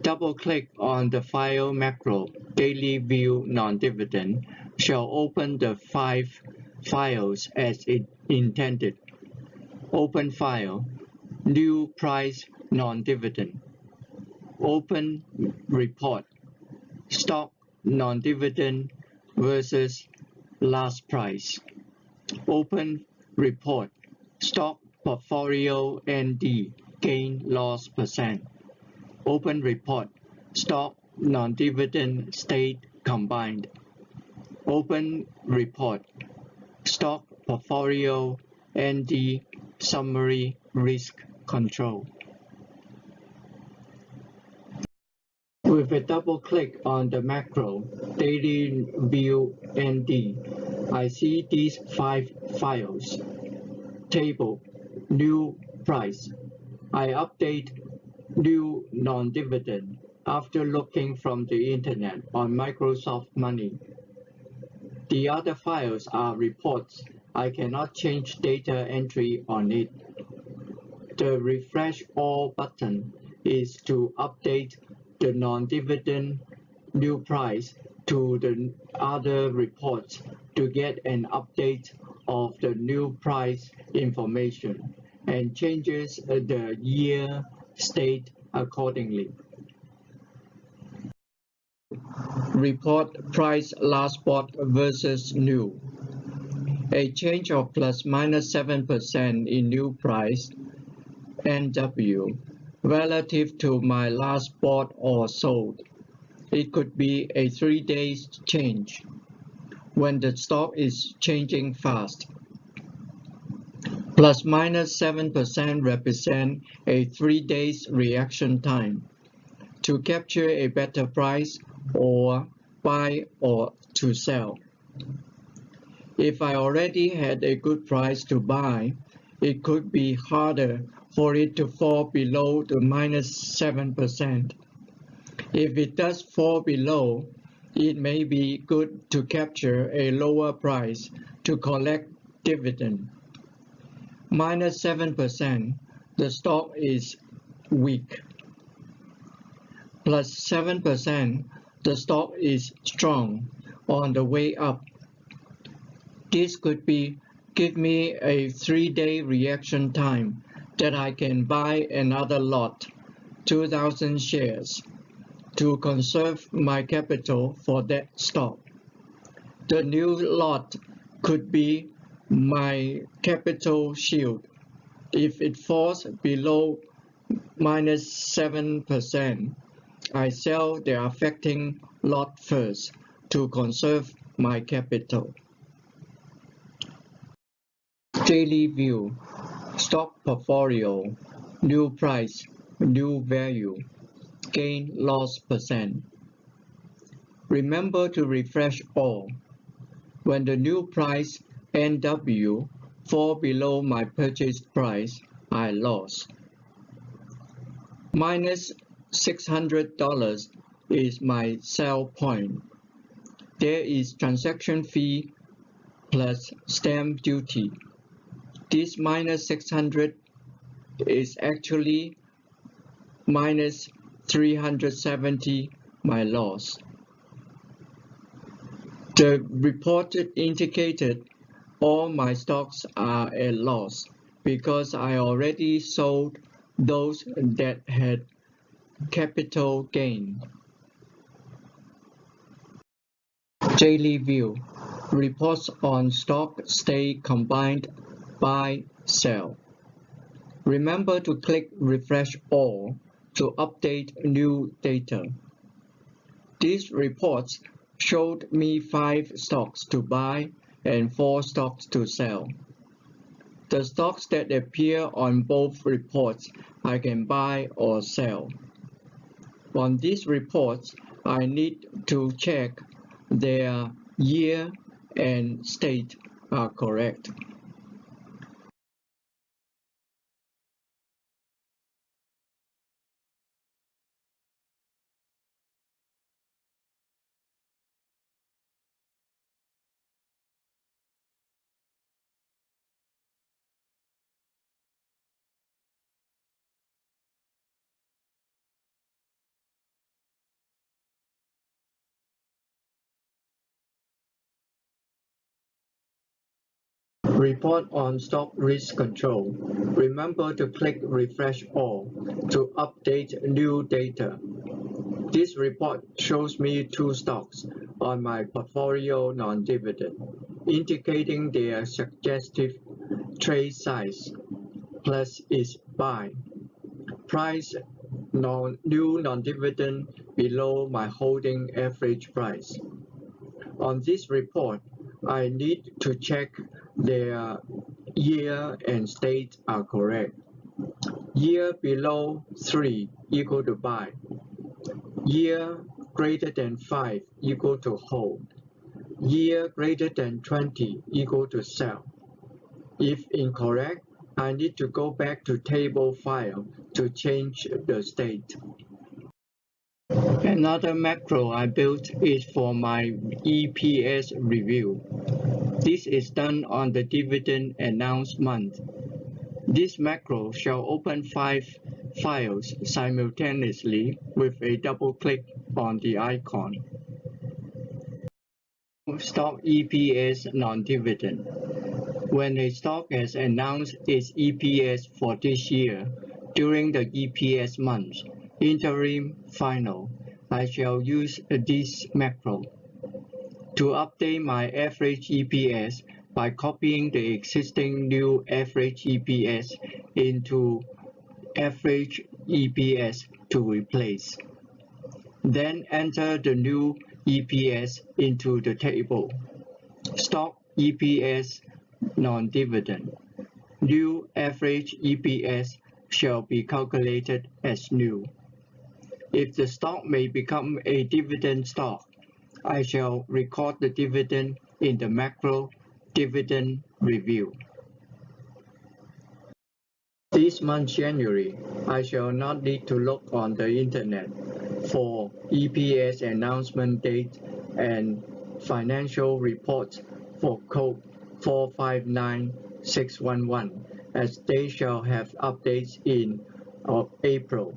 Double-click on the file macro daily view non-dividend shall open the 5 files as it intended. Open file, new price non-dividend. Open report, stock non-dividend versus last price. Open report, stock portfolio ND gain loss percent. Open report, stock non-dividend state combined. Open report, stock portfolio ND summary risk control. With a double click on the macro daily view ND, I see these 5 files. Table, new price. I update new non-dividend after looking from the internet on Microsoft Money. The other files are reports. I cannot change data entry on it. The refresh all button is to update the non-dividend new price to the other reports to get an update of the new price information and changes the year state accordingly. Report price last bought versus new. A change of plus minus 7% in new price NW relative to my last bought or sold. It could be a 3-day change when the stock is changing fast. Plus minus 7% represent a 3-day reaction time to capture a better price or buy or to sell. If I already had a good price to buy, it could be harder for it to fall below the minus 7%. If it does fall below, it may be good to capture a lower price to collect dividend. Minus 7%, the stock is weak. Plus 7%, the stock is strong on the way up. This could give me a 3-day reaction time that I can buy another lot, 2,000 shares, to conserve my capital for that stock. The new lot could be my capital shield. If it falls below minus 7%, I sell the affecting lot first to conserve my capital. Daily view, stock portfolio, new price, new value, gain loss percent. Remember to refresh all. When the new price NW fall below my purchase price, I lost. Minus $600 is my sell point. There is transaction fee plus stamp duty. This minus 600 is actually minus 370, my loss. The report indicated all my stocks are at loss because I already sold those that had capital gain. Daily view. Reports on stock stay combined buy, sell. Remember to click refresh all to update new data. These reports showed me 5 stocks to buy and 4 stocks to sell. The stocks that appear on both reports I can buy or sell. On these reports, I need to check their year and state are correct. Report on stock risk control. Remember to click refresh all to update new data. This report shows me 2 stocks on my portfolio non-dividend, indicating their suggestive trade size plus is buy. Price new non-dividend below my holding average price. On this report, I need to check their year and state are correct. Year below 3 equal to buy. Year greater than 5 equal to hold. Year greater than 20 equal to sell. If incorrect, I need to go back to table file to change the state. Another macro I built is for my EPS review. This is done on the dividend announced month. This macro shall open 5 files simultaneously with a double click on the icon. Stock EPS non-dividend. When a stock has announced its EPS for this year during the EPS month, interim, final, I shall use this macro to update my average EPS by copying the existing new average EPS into average EPS to replace. Then enter the new EPS into the table. Stock EPS non-dividend. New average EPS shall be calculated as new. If the stock may become a dividend stock, I shall record the dividend in the macro dividend review. This month, January, I shall not need to look on the internet for EPS announcement date and financial reports for code 459611, as they shall have updates in April.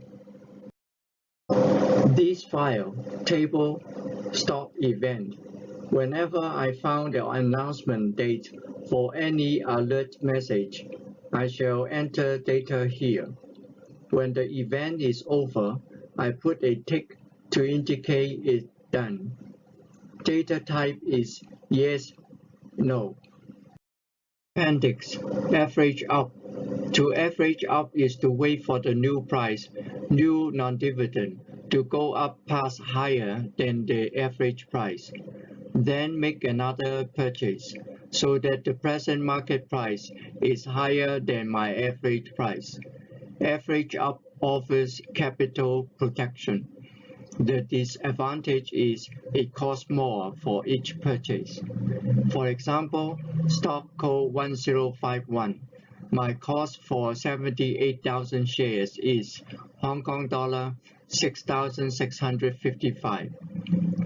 This file, table, stock event. Whenever I found the announcement date for any alert message, I shall enter data here. When the event is over, I put a tick to indicate it's done. Data type is yes, no. Appendix, average up. To average up is to wait for the new price, new non-dividend, to go up past higher than the average price. Then make another purchase, so that the present market price is higher than my average price. Average up offers capital protection. The disadvantage is it costs more for each purchase. For example, stock code 1051. My cost for 78,000 shares is Hong Kong dollar 6,655.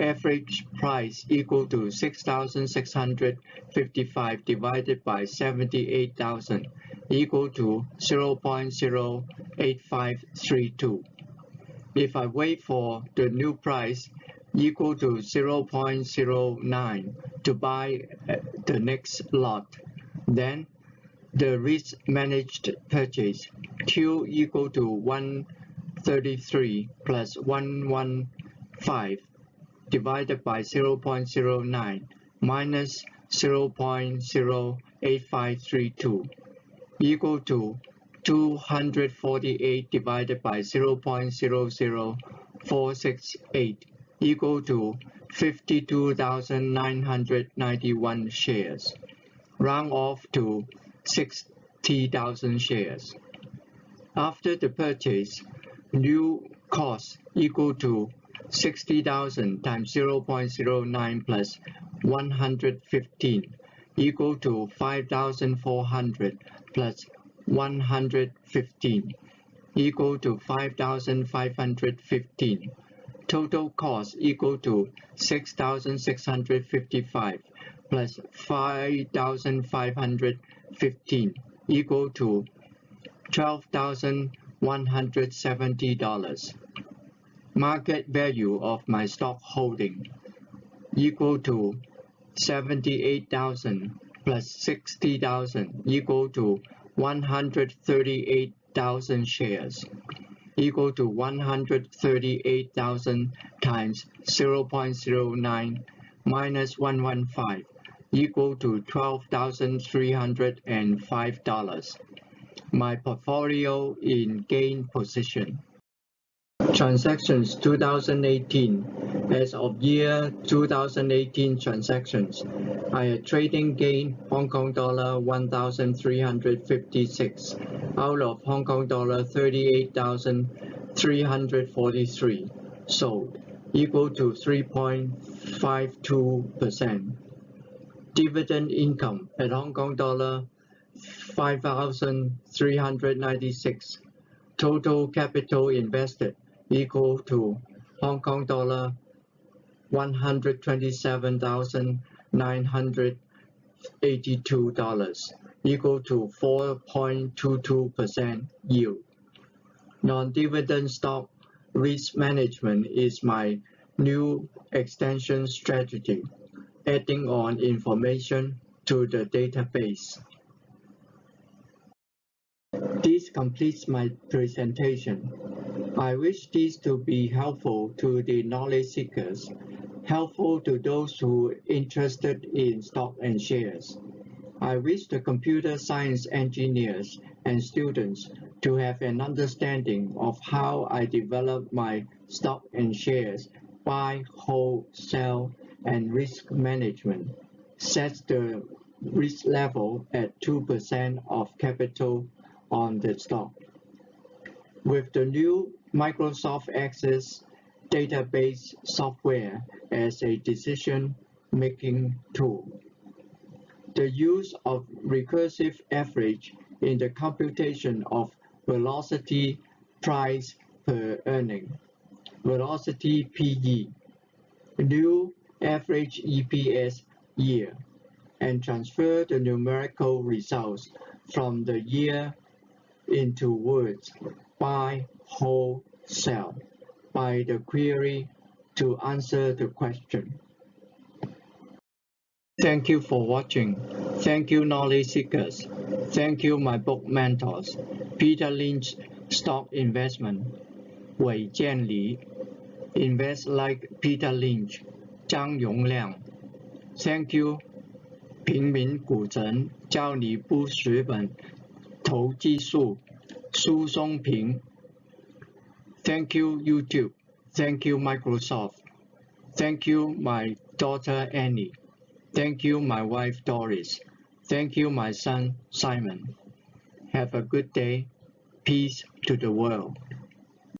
Average price equal to 6,655 divided by 78,000 equal to 0.08532. If I wait for the new price equal to 0.09 to buy the next lot, then the risk-managed purchase Q equal to 133 plus 115 divided by 0.09 minus 0.08532 equal to 248 divided by 0.00468 equal to 52,991 shares. Round off to 60,000 shares. After the purchase, new cost equal to 60,000 times 0.09 plus 115 equal to 5,400 plus 115 equal to 5,515. Total cost equal to 6,655 plus 5,515 equal to $12,170. Market value of my stock holding equal to 78,000 plus 60,000 equal to 138,000 shares equal to 138,000 times 0.09 minus 115 equal to $12,305. My portfolio in gain position. Transactions 2018. As of year 2018 transactions, I had trading gain Hong Kong dollar 1,356 out of Hong Kong dollar 38,343 sold, equal to 3.52%. Dividend income at Hong Kong dollar 5,396. Total capital invested equal to Hong Kong dollar 127,982 equal to 4.22% yield. Non-dividend stock risk management is my new extension strategy, adding on information to the database. This completes my presentation. I wish this to be helpful to the knowledge seekers, helpful to those who are interested in stock and shares. I wish the computer science engineers and students to have an understanding of how I develop my stock and shares, buy, hold, sell, and risk management. Sets the risk level at 2% of capital on the stock. With the new Microsoft Access database software as a decision-making tool. The use of recursive average in the computation of velocity price per earning, velocity PE, new average EPS year, and transfer the numerical results from the year into words buy, hold, sell by the query to answer the question. Thank you for watching. Thank you, knowledge seekers. Thank you, my book mentors. Peter Lynch, Stock Investment. Wei Jianli, Invest Like Peter Lynch. Zhang Yongliang. Thank you, 平民股神教你不血本投技术。苏松平。Thank you, YouTube. Thank you, Microsoft. Thank you, my daughter Annie. Thank you, my wife Doris. Thank you, my son Simon. Have a good day. Peace to the world.